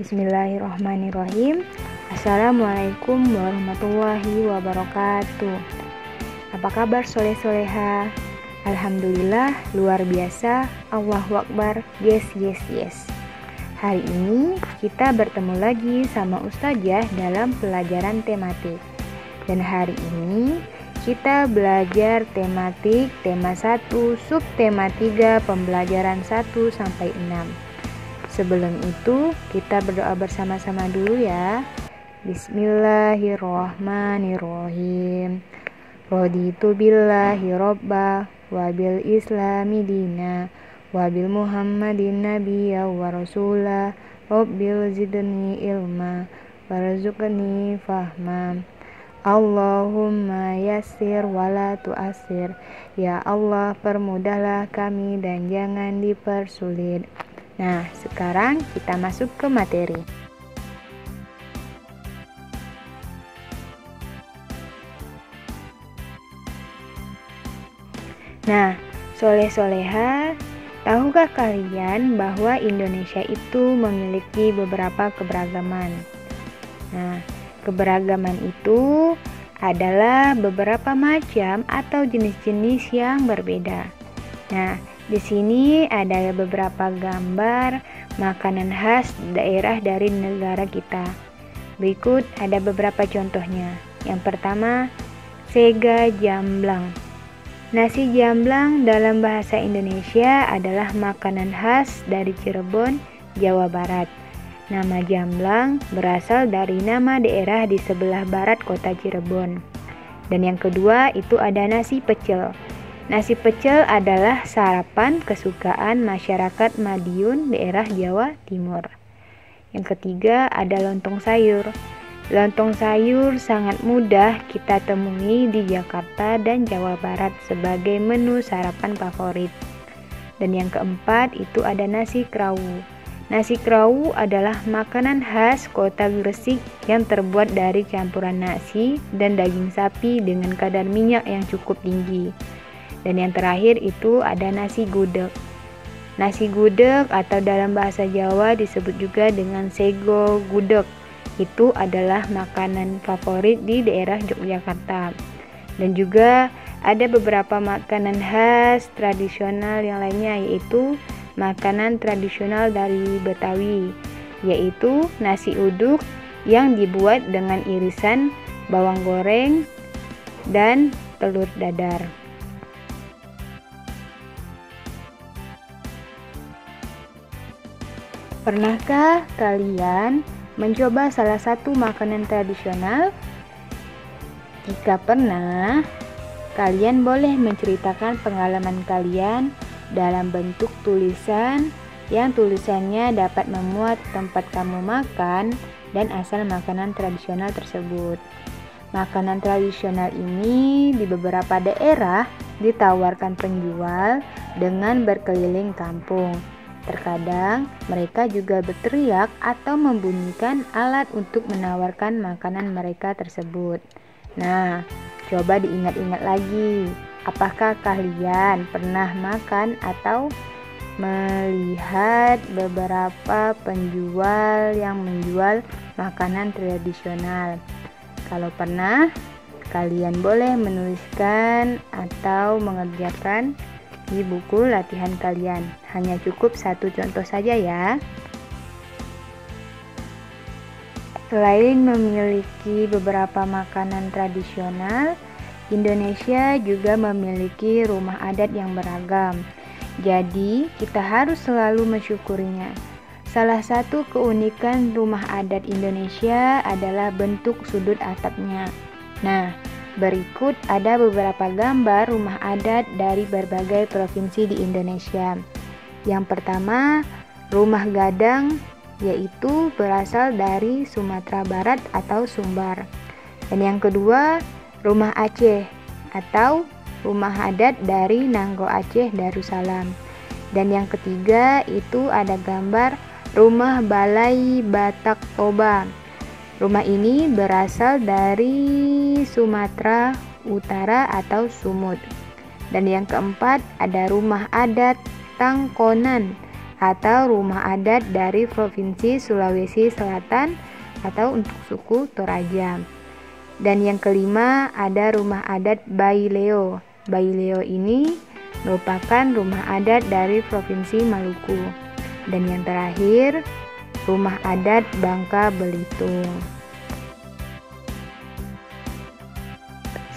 Bismillahirrahmanirrahim. Assalamualaikum warahmatullahi wabarakatuh. Apa kabar soleh-soleha? Alhamdulillah, luar biasa. Allahu Akbar. Yes. Hari ini kita bertemu lagi sama Ustazah dalam pelajaran tematik. Dan hari ini kita belajar tematik tema 1, subtema 3, pembelajaran 1 sampai 6. Sebelum itu, kita berdoa bersama-sama dulu ya. Bismillahirrahmanirrahim. Raditu billahi robba wa bil islami dina wa bil muhammadin nabiyya wa rasula rabbil zidni ilma warzuqni fahma. Allahumma yassir wala tu'assir. Ya Allah, permudahlah kami dan jangan dipersulit. Nah, sekarang kita masuk ke materi. Nah, soleh-soleha, tahukah kalian bahwa Indonesia itu memiliki beberapa keberagaman? Nah, keberagaman itu adalah beberapa macam atau jenis-jenis yang berbeda. Nah, di sini ada beberapa gambar makanan khas daerah dari negara kita. Berikut ada beberapa contohnya. Yang pertama, sega jamblang. Nasi jamblang dalam bahasa Indonesia adalah makanan khas dari Cirebon, Jawa Barat. Nama jamblang berasal dari nama daerah di sebelah barat kota Cirebon. Dan yang kedua itu ada nasi pecel. Nasi pecel adalah sarapan kesukaan masyarakat Madiun, daerah Jawa Timur. Yang ketiga ada lontong sayur. Lontong sayur sangat mudah kita temui di Jakarta dan Jawa Barat sebagai menu sarapan favorit. Dan yang keempat itu ada nasi krawu. Nasi krawu adalah makanan khas kota Gresik yang terbuat dari campuran nasi dan daging sapi dengan kadar minyak yang cukup tinggi. Dan yang terakhir itu ada nasi gudeg. Nasi gudeg atau dalam bahasa Jawa disebut juga dengan sego gudeg. Itu adalah makanan favorit di daerah Yogyakarta. Dan juga ada beberapa makanan khas tradisional yang lainnya, yaitu makanan tradisional dari Betawi, yaitu nasi uduk yang dibuat dengan irisan bawang goreng dan telur dadar. Pernahkah kalian mencoba salah satu makanan tradisional? Jika pernah, kalian boleh menceritakan pengalaman kalian dalam bentuk tulisan yang tulisannya dapat memuat tempat kamu makan dan asal makanan tradisional tersebut. Makanan tradisional ini di beberapa daerah ditawarkan penjual dengan berkeliling kampung. Terkadang mereka juga berteriak atau membunyikan alat untuk menawarkan makanan mereka tersebut. Nah, coba diingat-ingat lagi. Apakah kalian pernah makan atau melihat beberapa penjual yang menjual makanan tradisional? Kalau pernah, kalian boleh menuliskan atau mengerjakan di buku latihan kalian. Hanya cukup satu contoh saja ya. Selain memiliki beberapa makanan tradisional, Indonesia juga memiliki rumah adat yang beragam. Jadi, kita harus selalu mensyukurinya. Salah satu keunikan rumah adat Indonesia adalah bentuk sudut atapnya. Nah, berikut ada beberapa gambar rumah adat dari berbagai provinsi di Indonesia. Yang pertama, rumah gadang, yaitu berasal dari Sumatera Barat atau Sumbar. Dan yang kedua, rumah Aceh atau rumah adat dari Nanggo Aceh Darussalam. Dan yang ketiga itu ada gambar rumah Balai Batak Toba. Rumah ini berasal dari Sumatera Utara atau Sumut. Dan yang keempat ada rumah adat Tangkonan atau rumah adat dari Provinsi Sulawesi Selatan atau untuk suku Toraja. Dan yang kelima ada rumah adat Baileo. Baileo ini merupakan rumah adat dari Provinsi Maluku. Dan yang terakhir, rumah adat Bangka Belitung.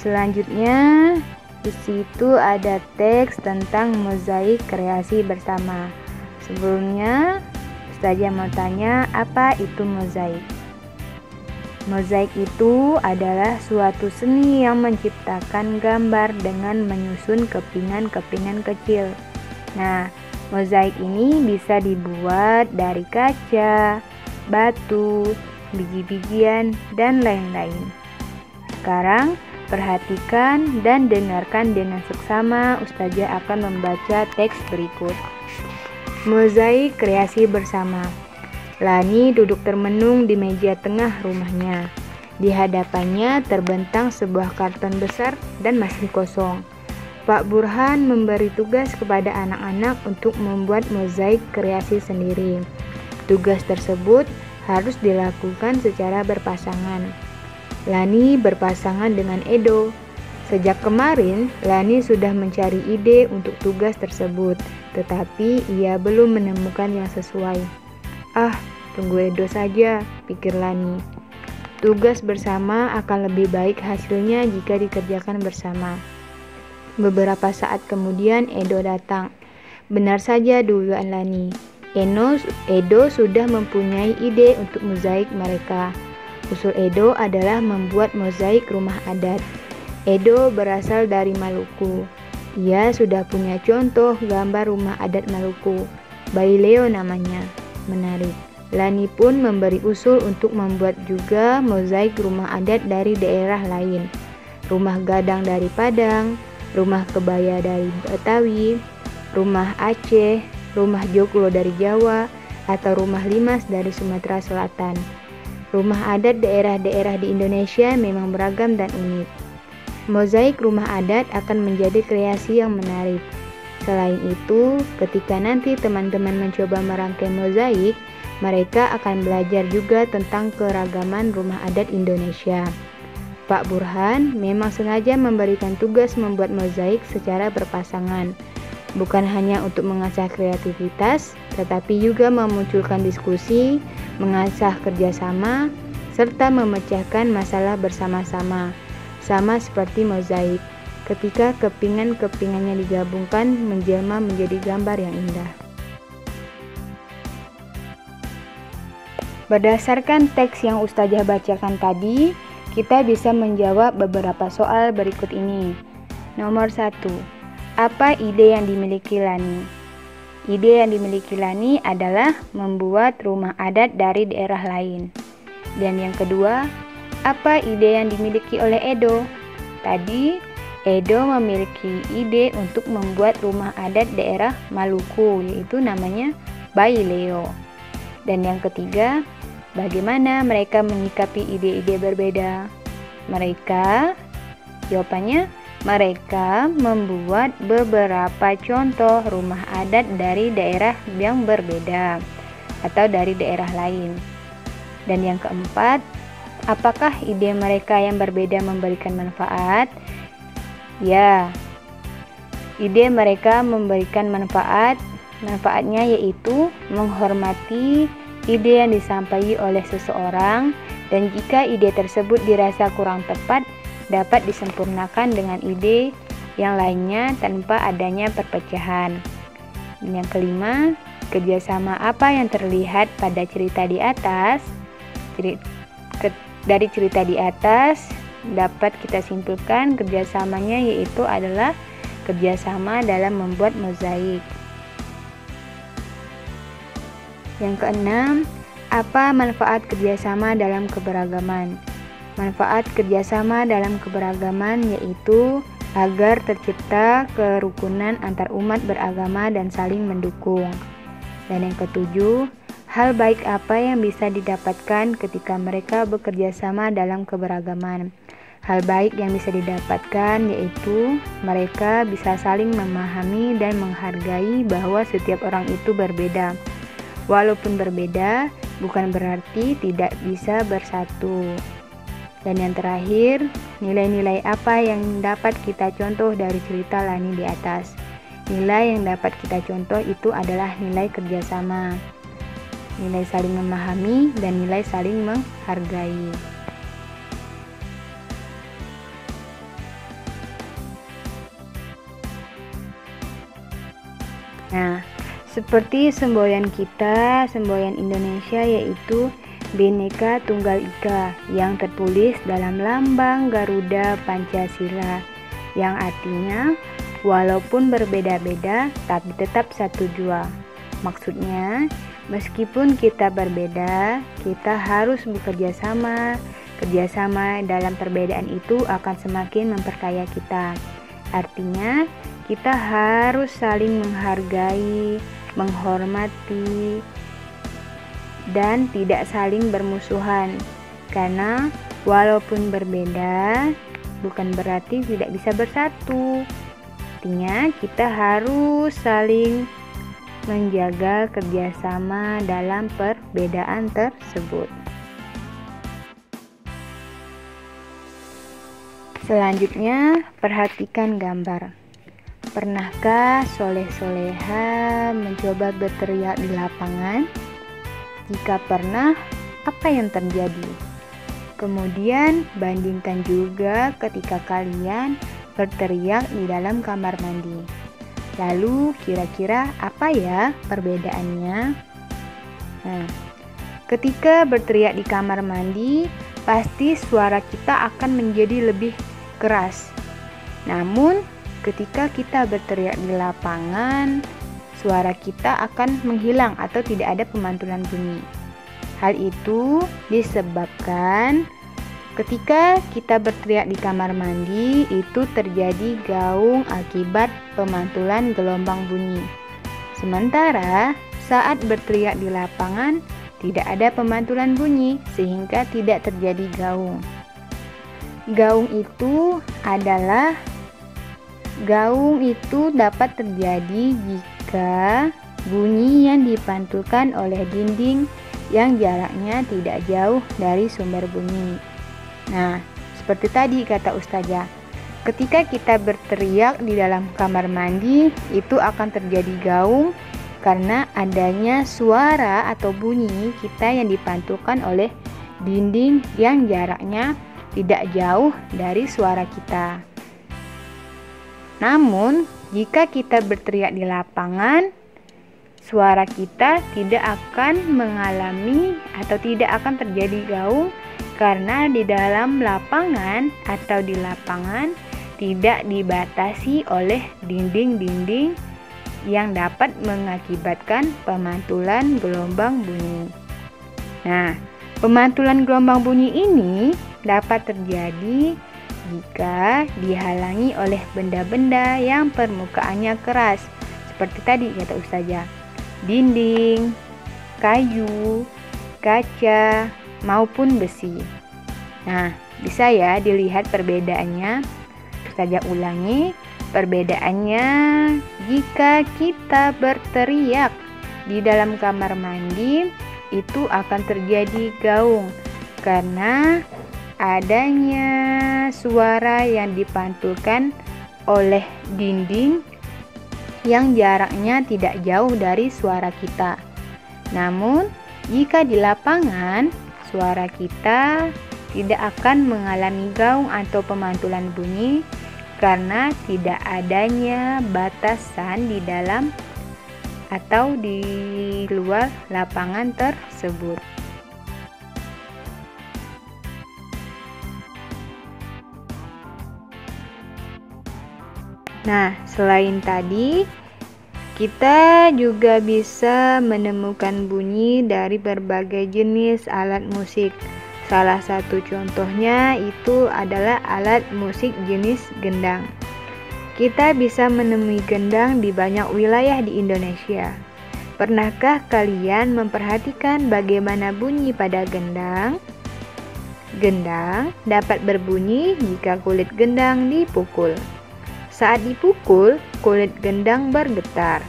Selanjutnya, di situ ada teks tentang mozaik kreasi bersama. Sebelumnya, Ustazah mau tanya, apa itu mozaik? Mozaik itu adalah suatu seni yang menciptakan gambar dengan menyusun kepingan-kepingan kecil. Nah, mozaik ini bisa dibuat dari kaca, batu, biji-bijian, dan lain-lain. Sekarang, perhatikan dan dengarkan dengan seksama. Ustazah akan membaca teks berikut. Mozaik kreasi bersama. Lani duduk termenung di meja tengah rumahnya. Di hadapannya terbentang sebuah karton besar dan masih kosong. Pak Burhan memberi tugas kepada anak-anak untuk membuat mozaik kreasi sendiri. Tugas tersebut harus dilakukan secara berpasangan. Lani berpasangan dengan Edo. Sejak kemarin, Lani sudah mencari ide untuk tugas tersebut, tetapi ia belum menemukan yang sesuai. Tunggu Edo saja, pikir Lani. Tugas bersama akan lebih baik hasilnya jika dikerjakan bersama. Beberapa saat kemudian Edo datang. Benar saja dugaan Lani. Edo sudah mempunyai ide untuk mozaik mereka. Usul Edo adalah membuat mozaik rumah adat. Edo berasal dari Maluku. Ia sudah punya contoh gambar rumah adat Maluku. Baileo namanya. Menarik. Lani pun memberi usul untuk membuat juga mozaik rumah adat dari daerah lain. Rumah gadang dari Padang, rumah kebaya dari Betawi, rumah Aceh, rumah joglo dari Jawa, atau rumah limas dari Sumatera Selatan. Rumah adat daerah-daerah di Indonesia memang beragam dan unik. Mozaik rumah adat akan menjadi kreasi yang menarik. Selain itu, ketika nanti teman-teman mencoba merangkai mozaik, mereka akan belajar juga tentang keragaman rumah adat Indonesia. Pak Burhan memang sengaja memberikan tugas membuat mozaik secara berpasangan, bukan hanya untuk mengasah kreativitas, tetapi juga memunculkan diskusi, mengasah kerjasama, serta memecahkan masalah bersama-sama, sama seperti mozaik. Ketika kepingan-kepingannya digabungkan, menjelma menjadi gambar yang indah. Berdasarkan teks yang Ustazah bacakan tadi, kita bisa menjawab beberapa soal berikut ini. Nomor 1. Apa ide yang dimiliki Lani? Ide yang dimiliki Lani adalah membuat rumah adat dari daerah lain. Dan yang kedua, apa ide yang dimiliki oleh Edo? Tadi, Edo memiliki ide untuk membuat rumah adat daerah Maluku, yaitu namanya Baileo. Dan yang ketiga, bagaimana mereka menyikapi ide-ide berbeda? Jawabannya, mereka membuat beberapa contoh rumah adat dari daerah yang berbeda atau dari daerah lain. Dan yang keempat, apakah ide mereka yang berbeda memberikan manfaat? Ya, ide mereka memberikan manfaat. Manfaatnya yaitu menghormati ide yang disampaikan oleh seseorang, dan jika ide tersebut dirasa kurang tepat, dapat disempurnakan dengan ide yang lainnya tanpa adanya perpecahan. Dan yang kelima, kerjasama apa yang terlihat pada cerita di atas? Dari cerita di atas dapat kita simpulkan kerjasamanya yaitu adalah kerjasama dalam membuat mozaik. Yang keenam, apa manfaat kerjasama dalam keberagaman? Manfaat kerjasama dalam keberagaman yaitu agar tercipta kerukunan antar umat beragama dan saling mendukung. Dan yang ketujuh, hal baik apa yang bisa didapatkan ketika mereka bekerja sama dalam keberagaman? Hal baik yang bisa didapatkan yaitu mereka bisa saling memahami dan menghargai bahwa setiap orang itu berbeda. Walaupun berbeda, bukan berarti tidak bisa bersatu. Dan yang terakhir, nilai-nilai apa yang dapat kita contoh dari cerita Lani di atas? Nilai yang dapat kita contoh itu adalah nilai kerjasama, nilai saling memahami, dan nilai saling menghargai. Nah, seperti semboyan kita, semboyan Indonesia yaitu Bhinneka Tunggal Ika yang tertulis dalam lambang Garuda Pancasila, yang artinya walaupun berbeda-beda tapi tetap satu jua. Maksudnya, meskipun kita berbeda, kita harus bekerja sama. Kerjasama dalam perbedaan itu akan semakin memperkaya kita. Artinya, kita harus saling menghargai, menghormati, dan tidak saling bermusuhan. Karena walaupun berbeda, bukan berarti tidak bisa bersatu. Artinya, kita harus saling menjaga kerjasama dalam perbedaan tersebut. Selanjutnya, perhatikan gambar. Pernahkah soleh-soleha mencoba berteriak di lapangan? Jika pernah, apa yang terjadi? Kemudian, bandingkan juga ketika kalian berteriak di dalam kamar mandi. Lalu, kira-kira apa ya perbedaannya? Nah, ketika berteriak di kamar mandi, pasti suara kita akan menjadi lebih keras. Namun, ketika kita berteriak di lapangan, suara kita akan menghilang atau tidak ada pemantulan bunyi. Hal itu disebabkan ketika kita berteriak di kamar mandi, itu terjadi gaung akibat pemantulan gelombang bunyi. Sementara saat berteriak di lapangan, tidak ada pemantulan bunyi sehingga tidak terjadi gaung. Gaung itu dapat terjadi jika bunyi yang dipantulkan oleh dinding yang jaraknya tidak jauh dari sumber bunyi. Nah, seperti tadi kata Ustazah, ketika kita berteriak di dalam kamar mandi, itu akan terjadi gaung karena adanya suara atau bunyi kita yang dipantulkan oleh dinding yang jaraknya tidak jauh dari suara kita. Namun, jika kita berteriak di lapangan, suara kita tidak akan mengalami atau tidak akan terjadi gaung karena di dalam lapangan atau di lapangan tidak dibatasi oleh dinding-dinding yang dapat mengakibatkan pemantulan gelombang bunyi. Nah, pemantulan gelombang bunyi ini dapat terjadi jika dihalangi oleh benda-benda yang permukaannya keras, seperti tadi kata Ustazah, dinding, kayu, kaca, maupun besi. Nah, bisa ya dilihat perbedaannya. Ustazah ulangi, perbedaannya jika kita berteriak di dalam kamar mandi, itu akan terjadi gaung karena adanya suara yang dipantulkan oleh dinding yang jaraknya tidak jauh dari suara kita. Namun, jika di lapangan, suara kita tidak akan mengalami gaung atau pemantulan bunyi karena tidak adanya batasan di dalam atau di luar lapangan tersebut. Nah, selain tadi, kita juga bisa menemukan bunyi dari berbagai jenis alat musik. Salah satu contohnya itu adalah alat musik jenis gendang. Kita bisa menemui gendang di banyak wilayah di Indonesia. Pernahkah kalian memperhatikan bagaimana bunyi pada gendang? Gendang dapat berbunyi jika kulit gendang dipukul. Saat dipukul, kulit gendang bergetar.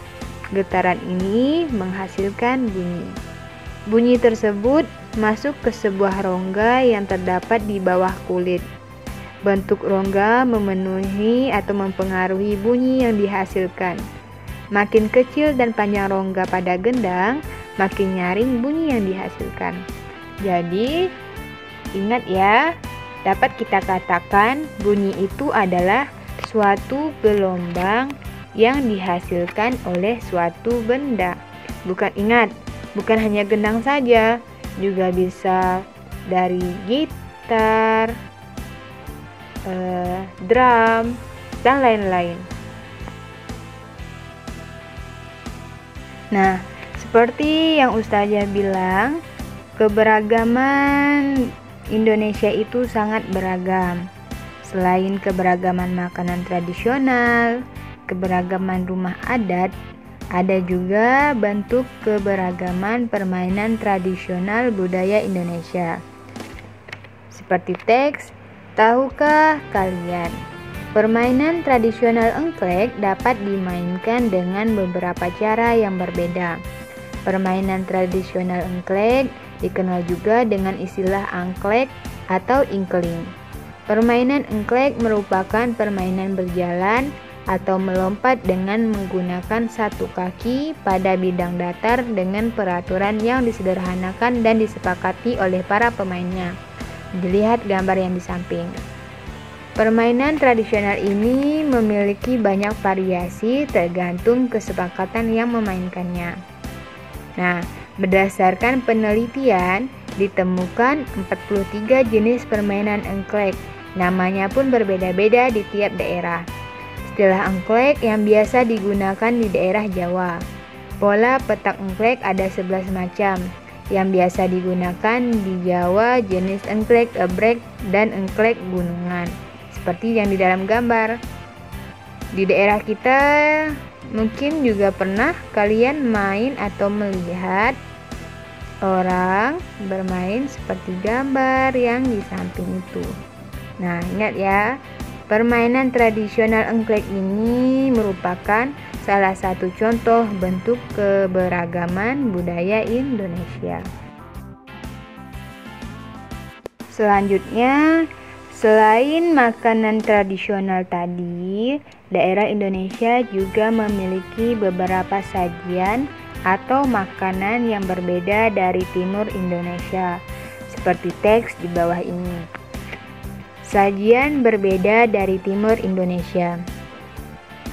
Getaran ini menghasilkan bunyi. Bunyi tersebut masuk ke sebuah rongga yang terdapat di bawah kulit. Bentuk rongga memenuhi atau mempengaruhi bunyi yang dihasilkan. Makin kecil dan panjang rongga pada gendang, makin nyaring bunyi yang dihasilkan. Jadi, ingat ya, dapat kita katakan bunyi itu adalah suatu gelombang yang dihasilkan oleh suatu benda. Bukan hanya gendang saja, juga bisa dari gitar, drum, dan lain-lain. Nah, seperti yang Ustazah bilang, keberagaman Indonesia itu sangat beragam. Selain keberagaman makanan tradisional, keberagaman rumah adat, ada juga bentuk keberagaman permainan tradisional budaya Indonesia. Seperti teks, tahukah kalian? Permainan tradisional engklek dapat dimainkan dengan beberapa cara yang berbeda. Permainan tradisional engklek dikenal juga dengan istilah angklek atau ingkling. Permainan engklek merupakan permainan berjalan atau melompat dengan menggunakan satu kaki pada bidang datar dengan peraturan yang disederhanakan dan disepakati oleh para pemainnya. Dilihat gambar yang di samping. Permainan tradisional ini memiliki banyak variasi tergantung kesepakatan yang memainkannya. Nah, berdasarkan penelitian, ditemukan 43 jenis permainan engklek. Namanya pun berbeda-beda di tiap daerah. Istilah engklek yang biasa digunakan di daerah Jawa. Pola petak engklek ada 11 macam. Yang biasa digunakan di Jawa jenis engklek ebrek dan engklek gunungan. Seperti yang di dalam gambar. Di daerah kita mungkin juga pernah kalian main atau melihat orang bermain seperti gambar yang di samping itu. Nah, ingat ya, permainan tradisional engklek ini merupakan salah satu contoh bentuk keberagaman budaya Indonesia. Selanjutnya, selain makanan tradisional tadi, daerah Indonesia juga memiliki beberapa sajian atau makanan yang berbeda dari timur Indonesia, seperti teks di bawah ini. Sajian berbeda dari timur Indonesia.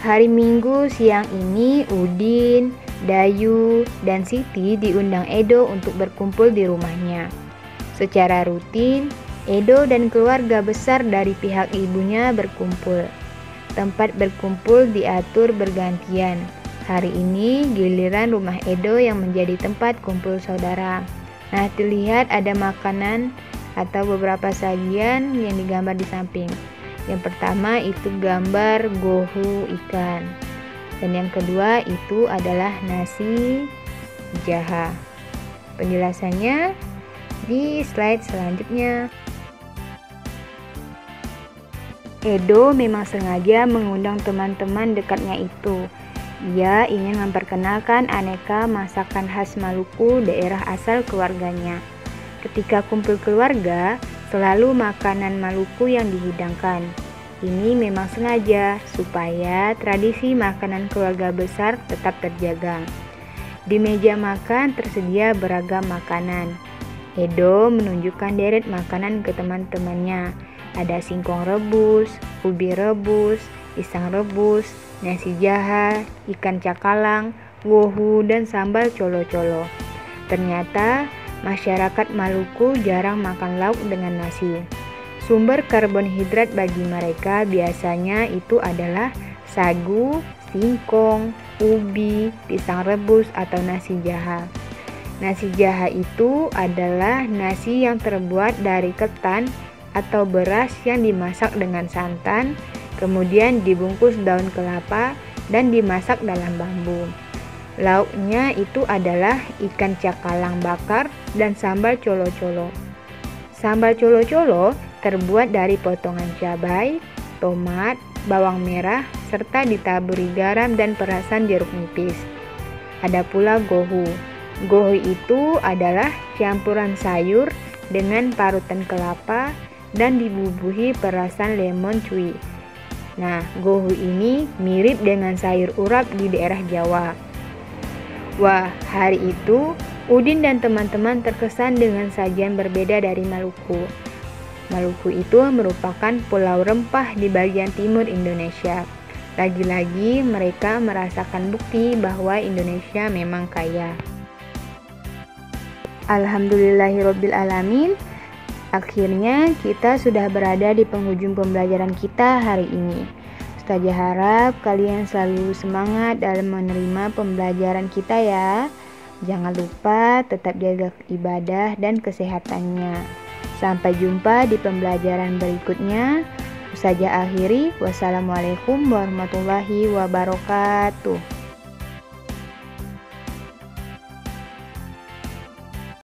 Hari Minggu siang ini Udin, Dayu, dan Siti diundang Edo untuk berkumpul di rumahnya. Secara rutin, Edo dan keluarga besar dari pihak ibunya berkumpul. Tempat berkumpul diatur bergantian. Hari ini giliran rumah Edo yang menjadi tempat kumpul saudara. Nah, terlihat ada makanan atau beberapa sajian yang digambar di samping. Yang pertama itu gambar gohu ikan. Dan yang kedua itu adalah nasi jaha. Penjelasannya di slide selanjutnya. Edo memang sengaja mengundang teman-teman dekatnya itu. Ia ingin memperkenalkan aneka masakan khas Maluku, daerah asal keluarganya. Ketika kumpul keluarga, selalu makanan Maluku yang dihidangkan. Ini memang sengaja supaya tradisi makanan keluarga besar tetap terjaga. Di meja makan tersedia beragam makanan. Edo menunjukkan deret makanan ke teman-temannya. Ada singkong rebus, ubi rebus, pisang rebus, nasi jaha, ikan cakalang, wohu, dan sambal colo-colo. Ternyata masyarakat Maluku jarang makan lauk dengan nasi. Sumber karbohidrat bagi mereka biasanya itu adalah sagu, singkong, ubi, pisang rebus, atau nasi jaha. Nasi jaha itu adalah nasi yang terbuat dari ketan atau beras yang dimasak dengan santan, kemudian dibungkus daun kelapa dan dimasak dalam bambu. Lauknya itu adalah ikan cakalang bakar dan sambal colo-colo. Sambal colo-colo terbuat dari potongan cabai, tomat, bawang merah, serta ditaburi garam dan perasan jeruk nipis. Ada pula gohu. Gohu itu adalah campuran sayur dengan parutan kelapa dan dibubuhi perasan lemon cuy. Nah, gohu ini mirip dengan sayur urap di daerah Jawa. Wah, hari itu Udin dan teman-teman terkesan dengan sajian berbeda dari Maluku. Maluku itu merupakan pulau rempah di bagian timur Indonesia. Lagi-lagi mereka merasakan bukti bahwa Indonesia memang kaya. Alhamdulillahirabbil alamin. Akhirnya kita sudah berada di penghujung pembelajaran kita hari ini. Ustazah harap kalian selalu semangat dalam menerima pembelajaran kita ya. Jangan lupa tetap jaga ibadah dan kesehatannya. Sampai jumpa di pembelajaran berikutnya. Ustazah akhiri, wassalamualaikum warahmatullahi wabarakatuh.